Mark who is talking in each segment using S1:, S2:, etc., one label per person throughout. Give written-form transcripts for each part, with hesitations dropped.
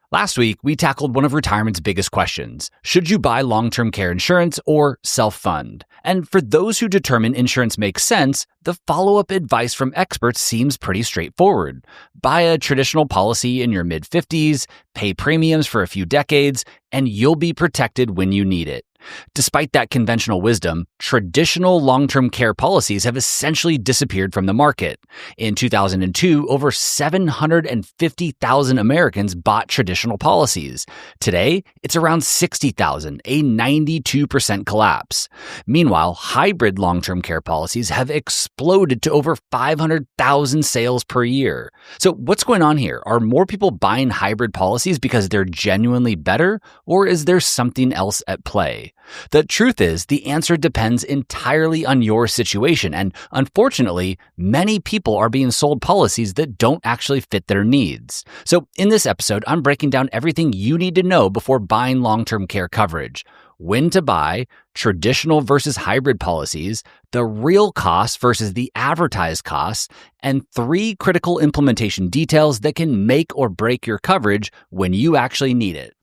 S1: Last week, we tackled one of retirement's biggest questions. Should you buy long-term care insurance or self-fund? And for those who determine insurance makes sense, the follow-up advice from experts seems pretty straightforward. Buy a traditional policy in your mid-50s, pay premiums for a few decades, and you'll be protected when you need it. Despite that conventional wisdom, traditional long-term care policies have essentially disappeared from the market. In 2002, over 750,000 Americans bought traditional policies. Today, it's around 60,000, a 92% collapse. Meanwhile, hybrid long-term care policies have exploded to over 500,000 sales per year. So what's going on here? Are more people buying hybrid policies because they're genuinely better, or is there something else at play? The truth is, the answer depends entirely on your situation, and unfortunately, many people are being sold policies that don't actually fit their needs. So in this episode, I'm breaking down everything you need to know before buying long-term care coverage: when to buy, traditional versus hybrid policies, the real costs versus the advertised costs, and 3 critical implementation details that can make or break your coverage when you actually need it.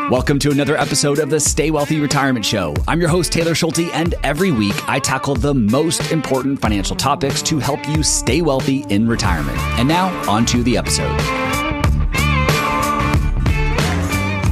S1: Welcome to another episode of the Stay Wealthy Retirement Show. I'm your host, Taylor Schulte, and every week I tackle the most important financial topics to help you stay wealthy in retirement. And now, on to the episode.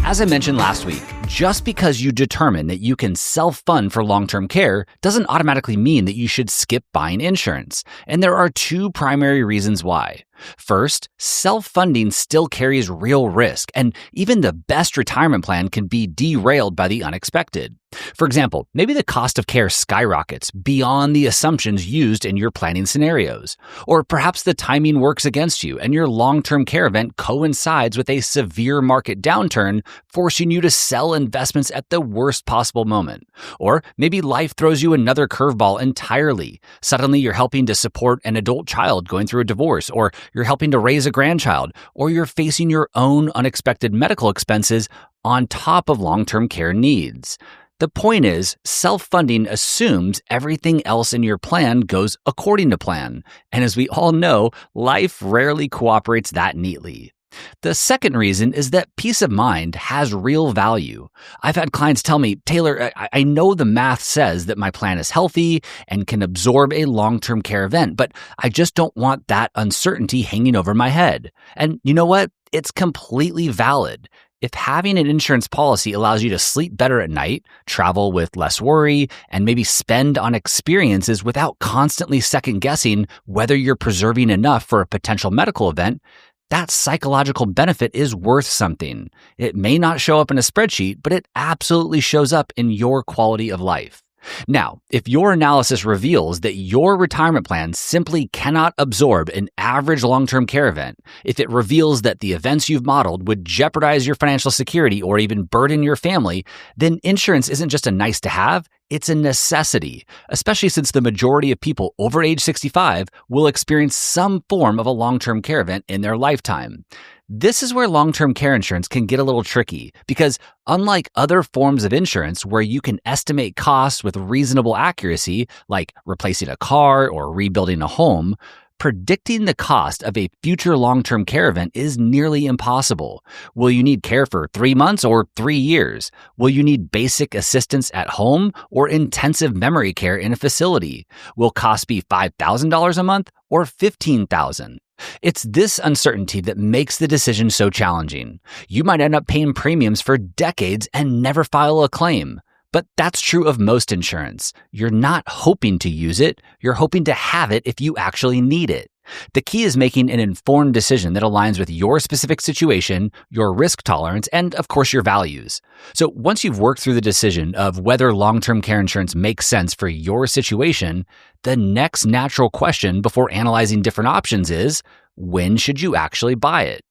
S1: As I mentioned last week, just because you determine that you can self-fund for long-term care doesn't automatically mean that you should skip buying insurance. And there are 2 primary reasons why. First, self-funding still carries real risk, and even the best retirement plan can be derailed by the unexpected. For example, maybe the cost of care skyrockets beyond the assumptions used in your planning scenarios. Or perhaps the timing works against you and your long-term care event coincides with a severe market downturn, forcing you to sell investments at the worst possible moment. Or maybe life throws you another curveball entirely. Suddenly you're helping to support an adult child going through a divorce, or you're helping to raise a grandchild, or you're facing your own unexpected medical expenses on top of long-term care needs. The point is, self-funding assumes everything else in your plan goes according to plan. And as we all know, life rarely cooperates that neatly. The second reason is that peace of mind has real value. I've had clients tell me, Taylor, I know the math says that my plan is healthy and can absorb a long-term care event, but I just don't want that uncertainty hanging over my head. And you know what? It's completely valid. If having an insurance policy allows you to sleep better at night, travel with less worry, and maybe spend on experiences without constantly second-guessing whether you're preserving enough for a potential medical event, that psychological benefit is worth something. It may not show up in a spreadsheet, but it absolutely shows up in your quality of life. Now, if your analysis reveals that your retirement plan simply cannot absorb an average long-term care event, if it reveals that the events you've modeled would jeopardize your financial security or even burden your family, then insurance isn't just a nice to have, it's a necessity, especially since the majority of people over age 65 will experience some form of a long-term care event in their lifetime. This is where long-term care insurance can get a little tricky because unlike other forms of insurance where you can estimate costs with reasonable accuracy, like replacing a car or rebuilding a home, predicting the cost of a future long-term care event is nearly impossible. Will you need care for 3 months or 3 years? Will you need basic assistance at home or intensive memory care in a facility? Will costs be $5,000 a month or $15,000? It's this uncertainty that makes the decision so challenging. You might end up paying premiums for decades and never file a claim. But that's true of most insurance. You're not hoping to use it, you're hoping to have it if you actually need it. The key is making an informed decision that aligns with your specific situation, your risk tolerance, and of course your values. So once you've worked through the decision of whether long-term care insurance makes sense for your situation, the next natural question before analyzing different options is, when should you actually buy it?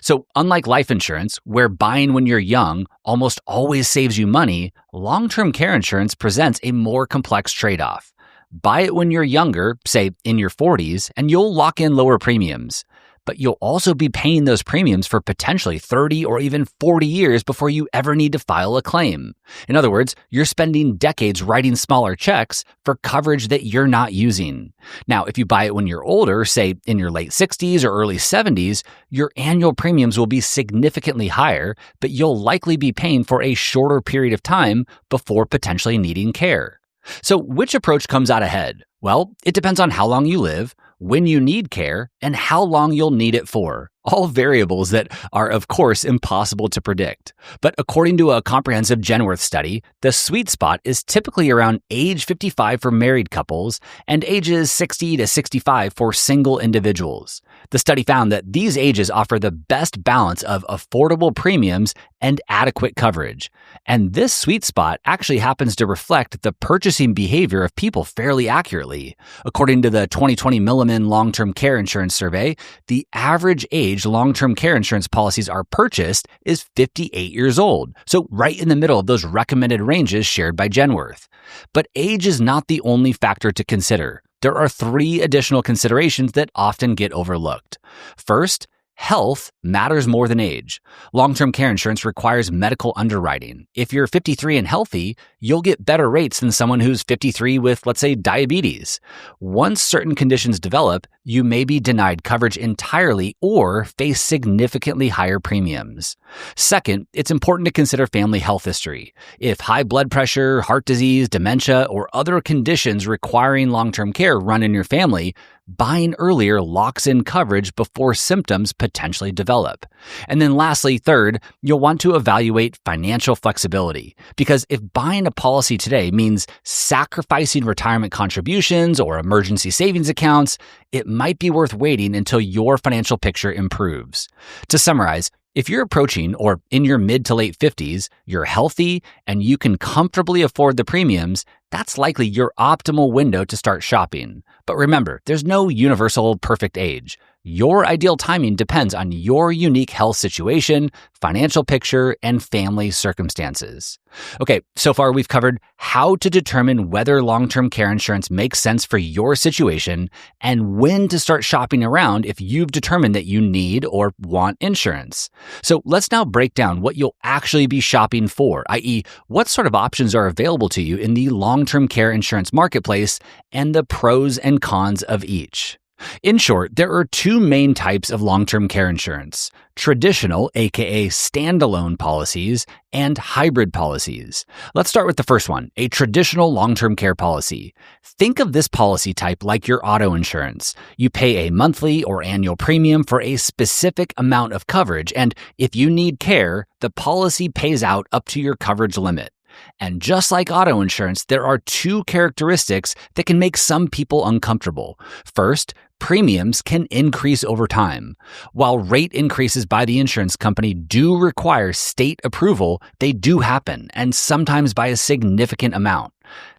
S1: So unlike life insurance, where buying when you're young almost always saves you money, long-term care insurance presents a more complex trade-off. Buy it when you're younger, say in your 40s, and you'll lock in lower premiums. but you'll also be paying those premiums for potentially 30 or even 40 years before you ever need to file a claim. In other words, you're spending decades writing smaller checks for coverage that you're not using. Now, if you buy it when you're older, say in your late 60s or early 70s, your annual premiums will be significantly higher, but you'll likely be paying for a shorter period of time before potentially needing care. So which approach comes out ahead? Well, it depends on how long you live, when you need care, and how long you'll need it for. All variables that are, of course, impossible to predict. But according to a comprehensive Genworth study, the sweet spot is typically around age 55 for married couples and ages 60 to 65 for single individuals. The study found that these ages offer the best balance of affordable premiums and adequate coverage. And this sweet spot actually happens to reflect the purchasing behavior of people fairly accurately. According to the 2020 Milliman Long-Term Care Insurance Survey, the average age long-term care insurance policies are purchased is 58 years old, so right in the middle of those recommended ranges shared by Genworth. But age is not the only factor to consider. There are 3 additional considerations that often get overlooked. First, health matters more than age. Long-term care insurance requires medical underwriting. If you're 53 and healthy, you'll get better rates than someone who's 53 with, let's say, diabetes. Once certain conditions develop, you may be denied coverage entirely or face significantly higher premiums. Second, it's important to consider family health history. If high blood pressure, heart disease, dementia, or other conditions requiring long-term care run in your family, buying earlier locks in coverage before symptoms potentially develop. And then lastly, third, you'll want to evaluate financial flexibility. Because if buying a policy today means sacrificing retirement contributions or emergency savings accounts, it might be worth waiting until your financial picture improves. To summarize, if you're approaching or in your mid to late 50s, you're healthy, and you can comfortably afford the premiums, that's likely your optimal window to start shopping. But remember, there's no universal perfect age. Your ideal timing depends on your unique health situation, financial picture, and family circumstances. Okay, so far we've covered how to determine whether long-term care insurance makes sense for your situation and when to start shopping around if you've determined that you need or want insurance. So let's now break down what you'll actually be shopping for, i.e., what sort of options are available to you in the long-term care insurance marketplace and the pros and cons of each. In short, there are 2 main types of long-term care insurance: traditional, aka standalone policies, and hybrid policies. Let's start with the first one, a traditional long-term care policy. Think of this policy type like your auto insurance. You pay a monthly or annual premium for a specific amount of coverage, and if you need care, the policy pays out up to your coverage limit. And just like auto insurance, there are 2 characteristics that can make some people uncomfortable. First, premiums can increase over time. While rate increases by the insurance company do require state approval, they do happen, and sometimes by a significant amount.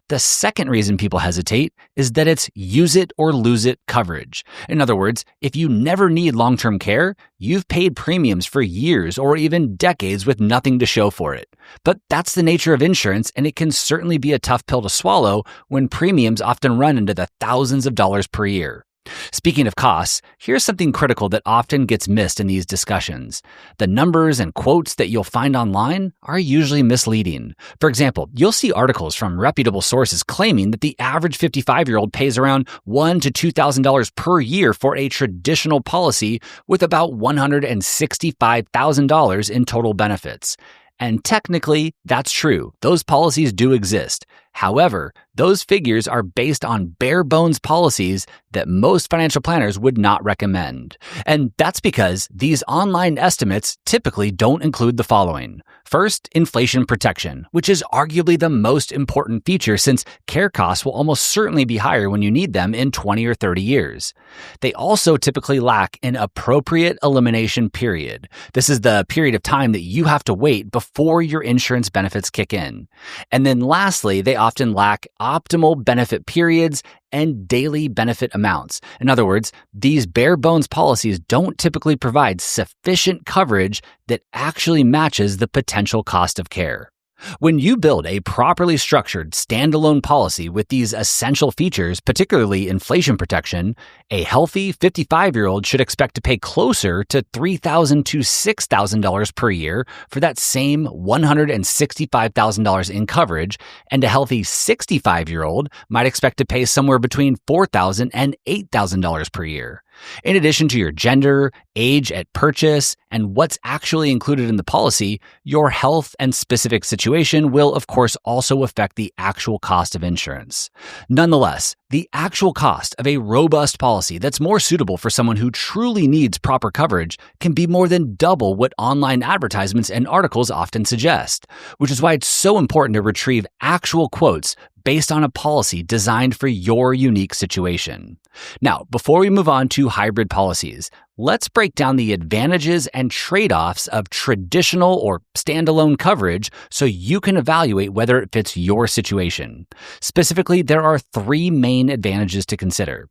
S1: The second reason people hesitate is that it's use it or lose it coverage. In other words, if you never need long-term care, you've paid premiums for years or even decades with nothing to show for it. But that's the nature of insurance, and it can certainly be a tough pill to swallow when premiums often run into the thousands of dollars per year. Speaking of costs, here's something critical that often gets missed in these discussions. The numbers and quotes that you'll find online are usually misleading. For example, you'll see articles from reputable sources claiming that the average 55-year-old pays around $1,000 to $2,000 per year for a traditional policy with about $165,000 in total benefits. And technically, that's true. Those policies do exist. However, those figures are based on bare bones policies that most financial planners would not recommend. And that's because these online estimates typically don't include the following. First, inflation protection, which is arguably the most important feature since care costs will almost certainly be higher when you need them in 20 or 30 years. They also typically lack an appropriate elimination period. This is the period of time that you have to wait before your insurance benefits kick in. And then lastly, they often lack optimal benefit periods and daily benefit amounts. In other words, these bare bones policies don't typically provide sufficient coverage that actually matches the potential cost of care. When you build a properly structured standalone policy with these essential features, particularly inflation protection, a healthy 55-year-old should expect to pay closer to $3,000 to $6,000 per year for that same $165,000 in coverage, and a healthy 65-year-old might expect to pay somewhere between $4,000 and $8,000 per year. In addition to your gender, age at purchase, and what's actually included in the policy, your health and specific situation will, of course, also affect the actual cost of insurance. Nonetheless, the actual cost of a robust policy that's more suitable for someone who truly needs proper coverage can be more than double what online advertisements and articles often suggest, which is why it's so important to retrieve actual quotes based on a policy designed for your unique situation. Now, before we move on to hybrid policies, let's break down the advantages and trade-offs of traditional or standalone coverage so you can evaluate whether it fits your situation. Specifically, there are three main advantages to consider.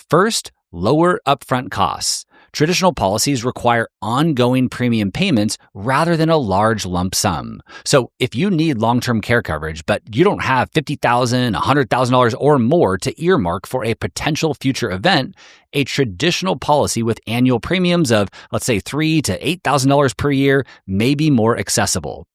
S1: First, lower upfront costs. Traditional policies require ongoing premium payments rather than a large lump sum. So if you need long-term care coverage, but you don't have $50,000, $100,000 or more to earmark for a potential future event, a traditional policy with annual premiums of, let's say, $3,000 to $8,000 per year may be more accessible.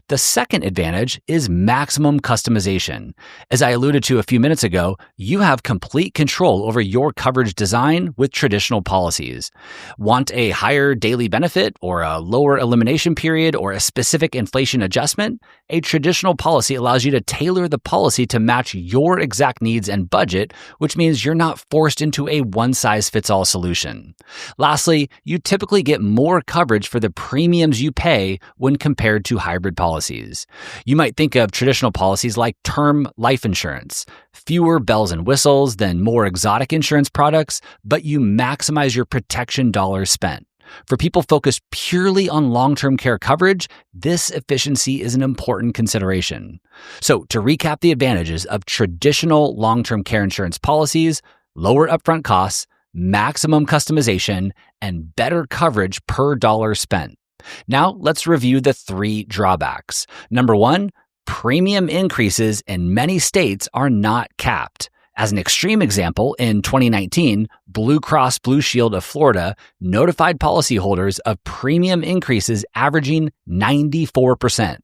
S1: The second advantage is maximum customization. As I alluded to a few minutes ago, you have complete control over your coverage design with traditional policies. Want a higher daily benefit or a lower elimination period or a specific inflation adjustment? A traditional policy allows you to tailor the policy to match your exact needs and budget, which means you're not forced into a one-size-fits-all solution. Lastly, you typically get more coverage for the premiums you pay when compared to hybrid policies. You might think of traditional policies like term life insurance, fewer bells and whistles than more exotic insurance products, but you maximize your protection dollars spent. For people focused purely on long-term care coverage, this efficiency is an important consideration. So, to recap the advantages of traditional long-term care insurance policies: lower upfront costs, maximum customization, and better coverage per dollar spent. Now, let's review the three drawbacks. Number one, premium increases in many states are not capped. As an extreme example, in 2019, Blue Cross Blue Shield of Florida notified policyholders of premium increases averaging 94%.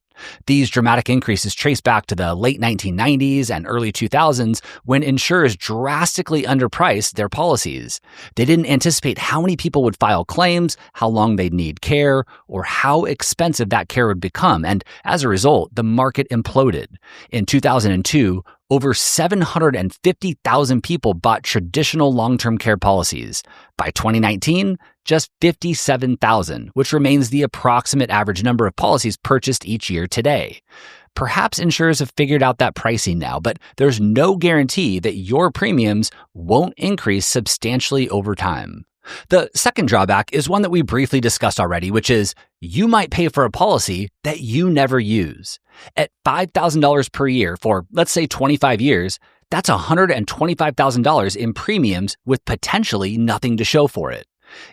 S1: These dramatic increases trace back to the late 1990s and early 2000s when insurers drastically underpriced their policies. They didn't anticipate how many people would file claims, how long they'd need care, or how expensive that care would become, and as a result, the market imploded. In 2002, over 750,000 people bought traditional long-term care policies. By 2019, just 57,000, which remains the approximate average number of policies purchased each year today. Perhaps insurers have figured out that pricing now, but there's no guarantee that your premiums won't increase substantially over time. The second drawback is one that we briefly discussed already, which is you might pay for a policy that you never use. At $5,000 per year for, let's say, 25 years, that's $125,000 in premiums with potentially nothing to show for it.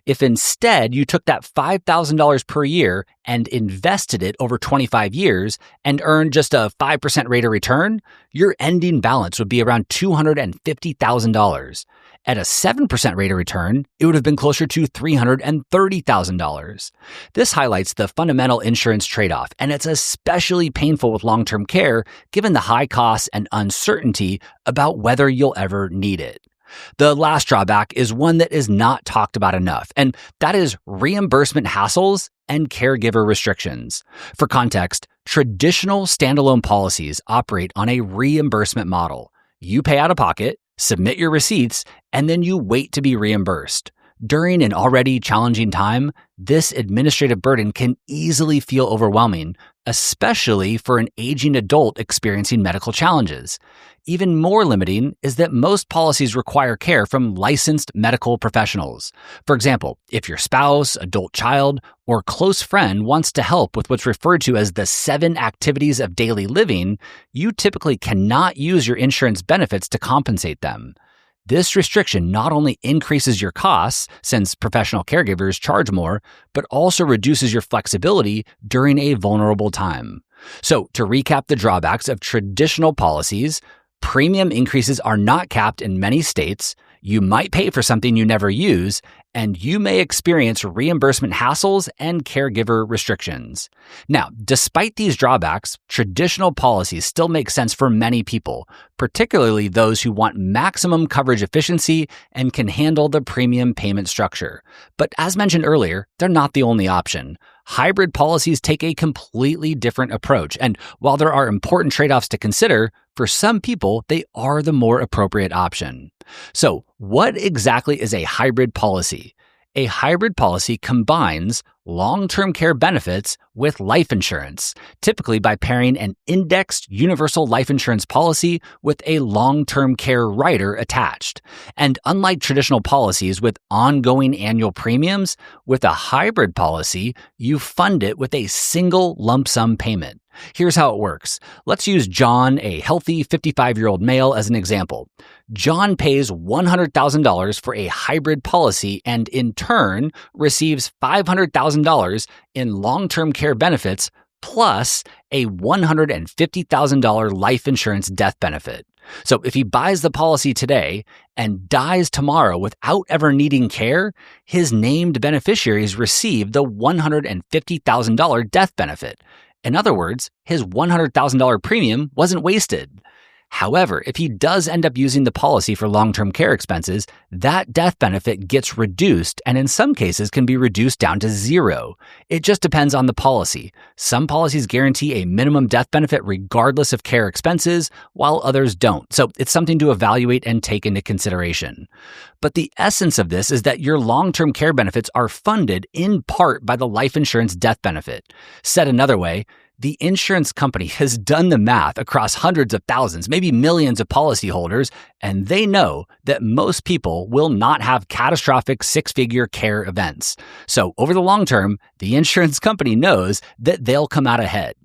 S1: If instead you took that $5,000 per year and invested it over 25 years and earned just a 5% rate of return, your ending balance would be around $250,000. At a 7% rate of return, it would have been closer to $330,000. This highlights the fundamental insurance trade-off, and it's especially painful with long-term care given the high costs and uncertainty about whether you'll ever need it. The last drawback is one that is not talked about enough, and that is reimbursement hassles and caregiver restrictions. For context, traditional standalone policies operate on a reimbursement model. You pay out of pocket, submit your receipts, and then you wait to be reimbursed. During an already challenging time, this administrative burden can easily feel overwhelming, especially for an aging adult experiencing medical challenges. Even more limiting is that most policies require care from licensed medical professionals. For example, if your spouse, adult child, or close friend wants to help with what's referred to as the 7 activities of daily living, you typically cannot use your insurance benefits to compensate them. This restriction not only increases your costs, since professional caregivers charge more, but also reduces your flexibility during a vulnerable time. So, to recap the drawbacks of traditional policies, premium increases are not capped in many states, you might pay for something you never use, and you may experience reimbursement hassles and caregiver restrictions. Now, despite these drawbacks, traditional policies still make sense for many people, particularly those who want maximum coverage efficiency and can handle the premium payment structure. But as mentioned earlier, they're not the only option. Hybrid policies take a completely different approach, and while there are important trade-offs to consider, for some people, they are the more appropriate option. So, what exactly is a hybrid policy? A hybrid policy combines long-term care benefits with life insurance, typically by pairing an indexed universal life insurance policy with a long-term care rider attached. And unlike traditional policies with ongoing annual premiums, with a hybrid policy, you fund it with a single lump sum payment. Here's how it works. Let's use John, a healthy 55-year-old male, as an example. John pays $100,000 for a hybrid policy and in turn receives $500,000 in long-term care benefits plus a $150,000 life insurance death benefit. So if he buys the policy today and dies tomorrow without ever needing care, his named beneficiaries receive the $150,000 death benefit. In other words, his $100,000 premium wasn't wasted. However, if he does end up using the policy for long-term care expenses, that death benefit gets reduced and in some cases can be reduced down to zero. It just depends on the policy. Some policies guarantee a minimum death benefit regardless of care expenses, while others don't. So it's something to evaluate and take into consideration. But the essence of this is that your long-term care benefits are funded in part by the life insurance death benefit. Said another way, the insurance company has done the math across hundreds of thousands, maybe millions of policyholders, and they know that most people will not have catastrophic six-figure care events. So over the long term, the insurance company knows that they'll come out ahead.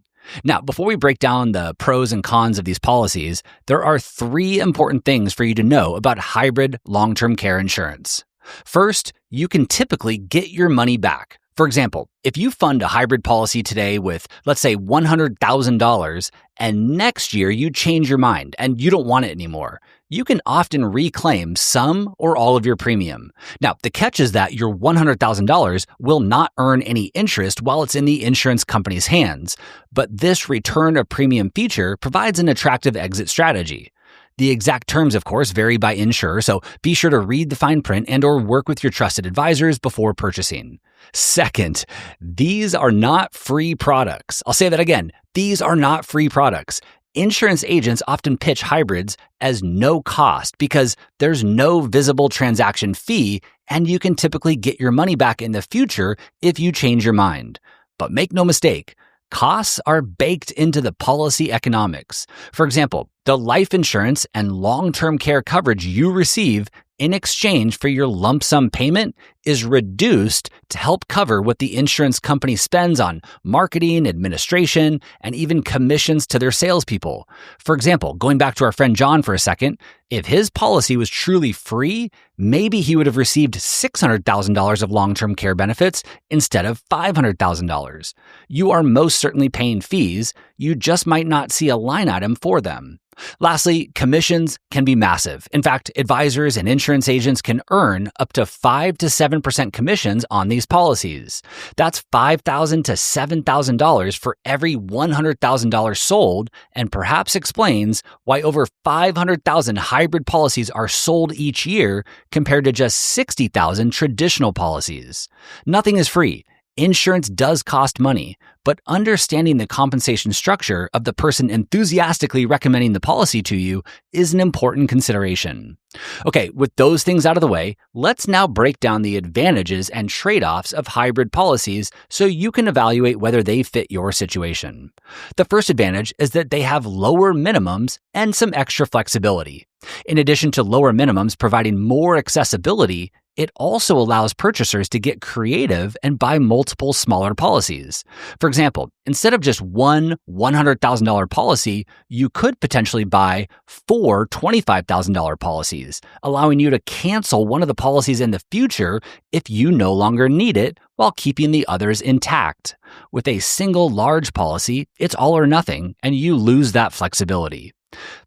S1: Now, before we break down the pros and cons of these policies, there are three important things for you to know about hybrid long-term care insurance. First, you can typically get your money back. For example, if you fund a hybrid policy today with, let's say, $100,000, and next year you change your mind and you don't want it anymore, you can often reclaim some or all of your premium. Now, the catch is that your $100,000 will not earn any interest while it's in the insurance company's hands, but this return of premium feature provides an attractive exit strategy. The exact terms, of course, vary by insurer, so be sure to read the fine print and/or work with your trusted advisors before purchasing. Second, these are not free products. I'll say that again. These are not free products. Insurance agents often pitch hybrids as no cost because there's no visible transaction fee, and you can typically get your money back in the future if you change your mind. But make no mistake, costs are baked into the policy economics. For example, the life insurance and long-term care coverage you receive in exchange for your lump sum payment is reduced to help cover what the insurance company spends on marketing, administration, and even commissions to their salespeople. For example, going back to our friend John for a second, if his policy was truly free, maybe he would have received $600,000 of long-term care benefits instead of $500,000. You are most certainly paying fees, you just might not see a line item for them. Lastly, commissions can be massive. In fact, advisors and insurance agents can earn up to 5 to 7% commissions on these policies. That's $5,000 to $7,000 for every $100,000 sold, and perhaps explains why over 500,000 hybrid policies are sold each year compared to just 60,000 traditional policies. Nothing is free. Insurance does cost money, but understanding the compensation structure of the person enthusiastically recommending the policy to you is an important consideration. Okay, with those things out of the way, let's now break down the advantages and trade-offs of hybrid policies so you can evaluate whether they fit your situation. The first advantage is that they have lower minimums and some extra flexibility. In addition to lower minimums providing more accessibility, It also allows purchasers to get creative and buy multiple smaller policies. For example, instead of just one $100,000 policy, you could potentially buy 4 $25,000 policies, allowing you to cancel one of the policies in the future if you no longer need it while keeping the others intact. With a single large policy, it's all or nothing, and you lose that flexibility.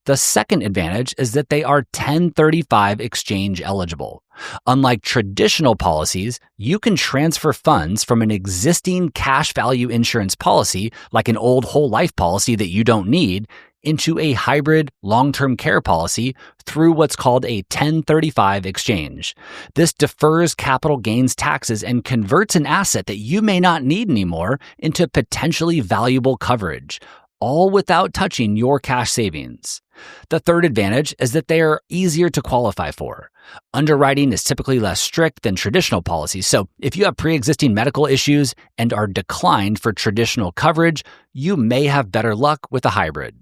S1: The second advantage is that they are 1035 exchange eligible. Unlike traditional policies, you can transfer funds from an existing cash value insurance policy, like an old whole life policy that you don't need, into a hybrid long-term care policy through what's called a 1035 exchange. This defers capital gains taxes and converts an asset that you may not need anymore into potentially valuable coverage, all without touching your cash savings. The third advantage is that they are easier to qualify for. Underwriting is typically less strict than traditional policies, so if you have pre-existing medical issues and are declined for traditional coverage, you may have better luck with a hybrid.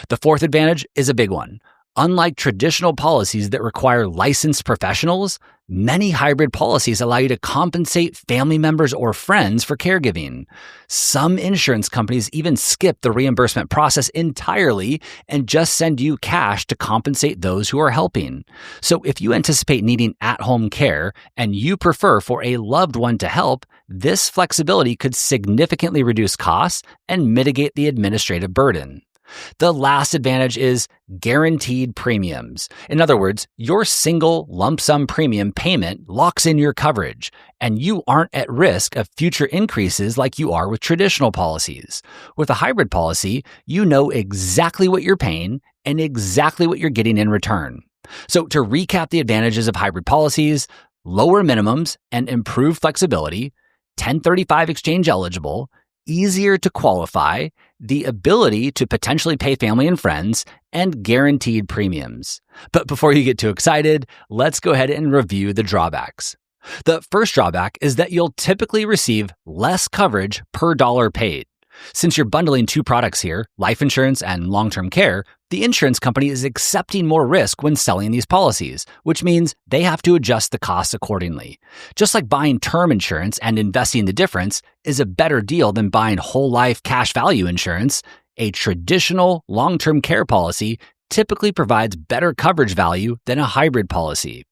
S1: The fourth advantage is a big one. Unlike traditional policies that require licensed professionals, many hybrid policies allow you to compensate family members or friends for caregiving. Some insurance companies even skip the reimbursement process entirely and just send you cash to compensate those who are helping. So if you anticipate needing at-home care and you prefer for a loved one to help, this flexibility could significantly reduce costs and mitigate the administrative burden. The last advantage is guaranteed premiums. In other words, your single lump sum premium payment locks in your coverage, and you aren't at risk of future increases like you are with traditional policies. With a hybrid policy, you know exactly what you're paying and exactly what you're getting in return. So to recap the advantages of hybrid policies: lower minimums and improved flexibility, 1035 exchange eligible, easier to qualify, the ability to potentially pay family and friends, and guaranteed premiums. But before you get too excited, let's go ahead and review the drawbacks. The first drawback is that you'll typically receive less coverage per dollar paid. Since you're bundling two products here, life insurance and long-term care, the insurance company is accepting more risk when selling these policies, which means they have to adjust the costs accordingly. Just like buying term insurance and investing the difference is a better deal than buying whole life cash value insurance, a traditional long-term care policy typically provides better coverage value than a hybrid policy.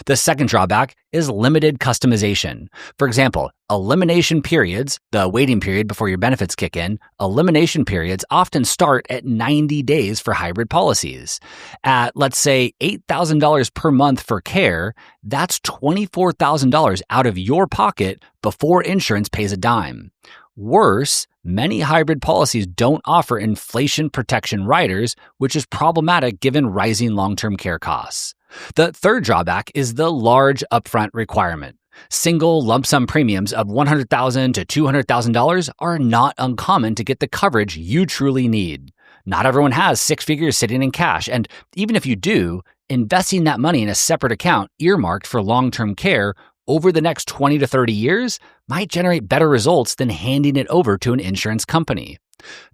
S1: The second drawback is limited customization. For example, elimination periods, the waiting period before your benefits kick in, elimination periods often start at 90 days for hybrid policies. At, let's say, $8,000 per month for care, that's $24,000 out of your pocket before insurance pays a dime. Worse, many hybrid policies don't offer inflation protection riders, which is problematic given rising long-term care costs. The third drawback is the large upfront requirement. Single lump sum premiums of $100,000 to $200,000 are not uncommon to get the coverage you truly need. Not everyone has six figures sitting in cash, and even if you do, investing that money in a separate account earmarked for long-term care over the next 20 to 30 years might generate better results than handing it over to an insurance company.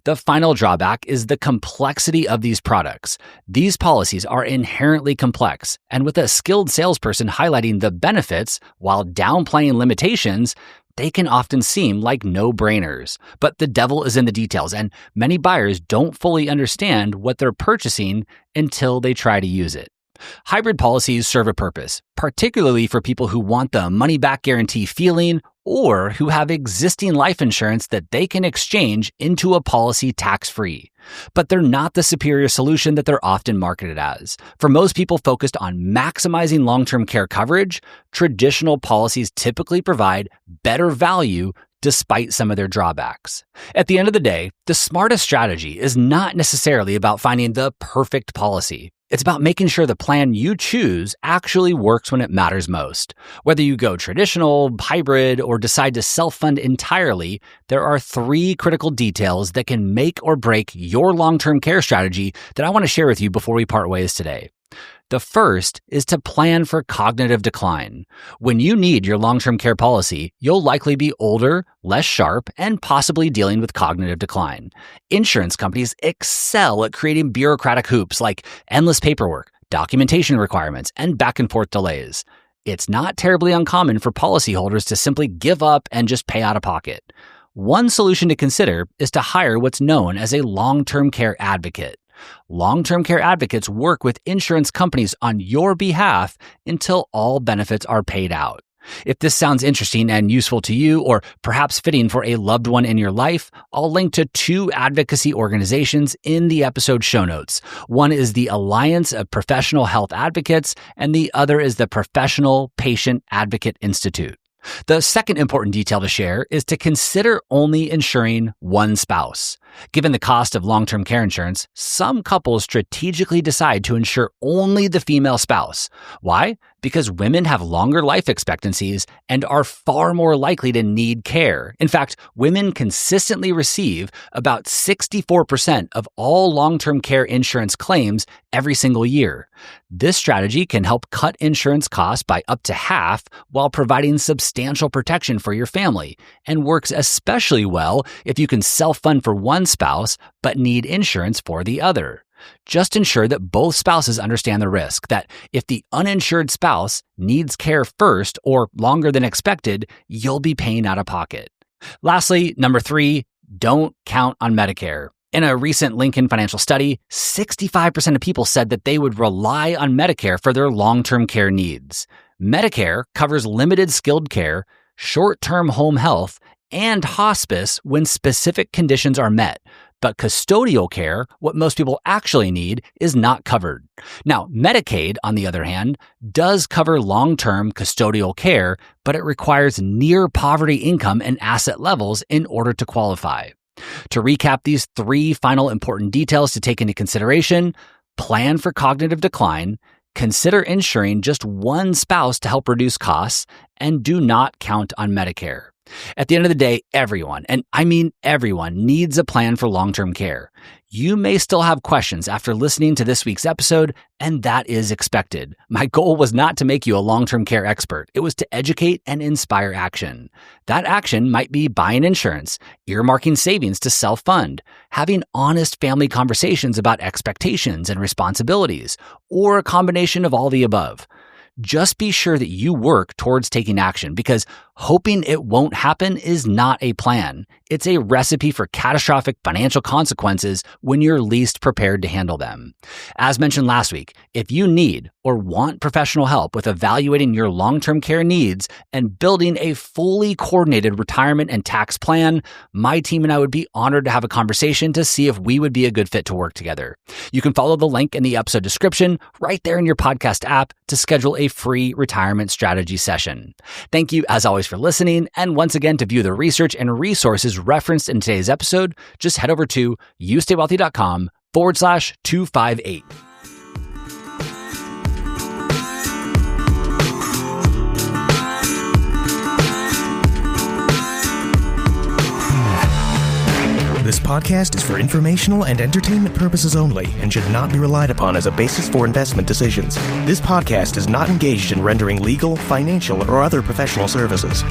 S1: The final drawback is the complexity of these products. These policies are inherently complex, and with a skilled salesperson highlighting the benefits while downplaying limitations, they can often seem like no-brainers. But the devil is in the details, and many buyers don't fully understand what they're purchasing until they try to use it. Hybrid policies serve a purpose, particularly for people who want the money-back guarantee feeling or who have existing life insurance that they can exchange into a policy tax-free. But they're not the superior solution that they're often marketed as. For most people focused on maximizing long-term care coverage, traditional policies typically provide better value despite some of their drawbacks. At the end of the day, the smartest strategy is not necessarily about finding the perfect policy. It's about making sure the plan you choose actually works when it matters most. Whether you go traditional, hybrid, or decide to self-fund entirely, there are three critical details that can make or break your long-term care strategy that I want to share with you before we part ways today. The first is to plan for cognitive decline. When you need your long-term care policy, you'll likely be older, less sharp, and possibly dealing with cognitive decline. Insurance companies excel at creating bureaucratic hoops like endless paperwork, documentation requirements, and back and forth delays. it's not terribly uncommon for policyholders to simply give up and just pay out of pocket. One solution to consider is to hire what's known as a long-term care advocate. Long-term care advocates work with insurance companies on your behalf until all benefits are paid out. If this sounds interesting and useful to you, or perhaps fitting for a loved one in your life, I'll link to 2 advocacy organizations in the episode show notes. One is the Alliance of Professional Health Advocates, and the other is the Professional Patient Advocate Institute. The second important detail to share is to consider only insuring one spouse. Given the cost of long-term care insurance, some couples strategically decide to insure only the female spouse. Why? Because women have longer life expectancies and are far more likely to need care. In fact, women consistently receive about 64% of all long-term care insurance claims every single year. This strategy can help cut insurance costs by up to half while providing substantial protection for your family, and works especially well if you can self-fund for one spouse but need insurance for the other. Just ensure that both spouses understand the risk that if the uninsured spouse needs care first or longer than expected, you'll be paying out of pocket. Lastly, number 3, don't count on Medicare. In a recent Lincoln Financial study, 65% of people said that they would rely on Medicare for their long-term care needs. Medicare covers limited skilled care, short-term home health, and hospice when specific conditions are met. But custodial care, what most people actually need, is not covered. Now, Medicaid, on the other hand, does cover long-term custodial care, but it requires near poverty income and asset levels in order to qualify. To recap these 3 final important details to take into consideration: plan for cognitive decline, consider insuring just one spouse to help reduce costs, and do not count on Medicare. At the end of the day, everyone, and I mean everyone, needs a plan for long-term care. You may still have questions after listening to this week's episode, and that is expected. My goal was not to make you a long-term care expert. It was to educate and inspire action. That action might be buying insurance, earmarking savings to self-fund, having honest family conversations about expectations and responsibilities, or a combination of all the above. Just be sure that you work towards taking action, because hoping it won't happen is not a plan. It's a recipe for catastrophic financial consequences when you're least prepared to handle them. As mentioned last week, if you need or want professional help with evaluating your long-term care needs and building a fully coordinated retirement and tax plan, my team and I would be honored to have a conversation to see if we would be a good fit to work together. You can follow the link in the episode description right there in your podcast app to schedule a free retirement strategy session. Thank you, as always, for listening. And once again, to view the research and resources referenced in today's episode, just head over to youstaywealthy.com/258.
S2: This podcast is for informational and entertainment purposes only and should not be relied upon as a basis for investment decisions. This podcast is not engaged in rendering legal, financial, or other professional services.